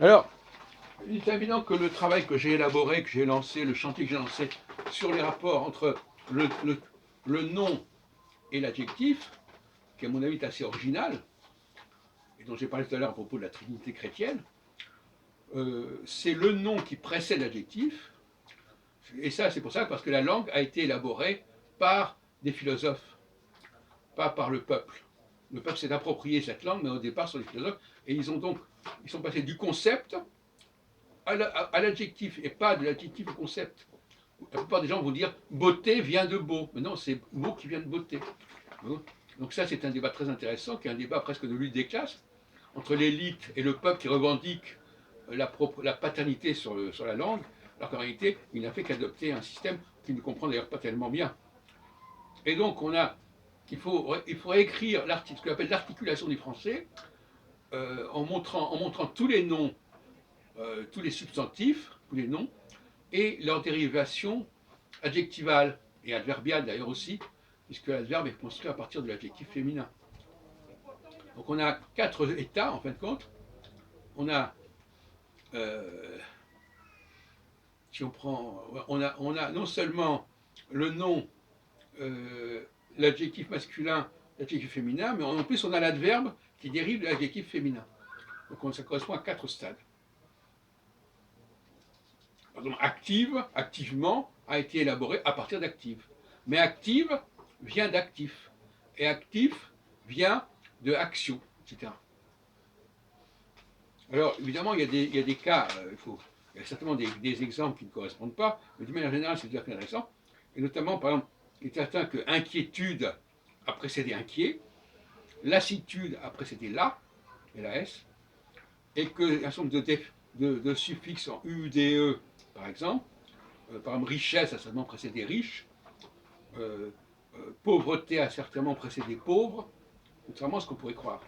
Alors, il est évident que le travail que j'ai élaboré, que j'ai lancé, le chantier que j'ai lancé sur les rapports entre le nom et l'adjectif, qui à mon avis est assez original, et dont j'ai parlé tout à l'heure à propos de la Trinité chrétienne, c'est le nom qui précède l'adjectif, et ça c'est pour ça parce que la langue a été élaborée par des philosophes, pas par le peuple. Le peuple s'est approprié cette langue, mais au départ ce sont les philosophes, et ils sont passés du concept à l'adjectif, et pas de l'adjectif au concept. La plupart des gens vont dire beauté vient de beau, mais non, c'est beau qui vient de beauté. Donc ça, c'est un débat très intéressant, qui est un débat presque de lutte des classes, entre l'élite et le peuple qui revendique la paternité sur la langue, alors qu'en réalité, il n'a fait qu'adopter un système qu'il ne comprend d'ailleurs pas tellement bien. Et donc, il faut écrire ce qu'on appelle l'articulation du français, en montrant tous les noms, tous les substantifs, tous les noms, et leurs dérivations adjectivales et adverbiales d'ailleurs aussi, puisque l'adverbe est construit à partir de l'adjectif féminin. Donc on a quatre états en fin de compte. On a, si on prend, on a non seulement le nom, l'adjectif masculin, l'adjectif féminin, mais en plus on a l'adverbe qui dérive de l'adjectif féminin. Donc ça correspond à quatre stades. Par exemple, active, activement, a été élaboré à partir d'active. Mais active vient d'actif. Et actif vient de action, etc. Alors, évidemment, il y a des cas, il y a certainement des exemples qui ne correspondent pas, mais de manière générale, c'est tout à fait intéressant. Et notamment, par exemple, il est certain que inquiétude a précédé inquiet, lassitude a précédé la, et la S, et qu'un certain nombre de suffixes en UDE, par exemple, par exemple, richesse a certainement précédé riche, pauvreté a certainement précédé pauvre, contrairement à ce qu'on pourrait croire.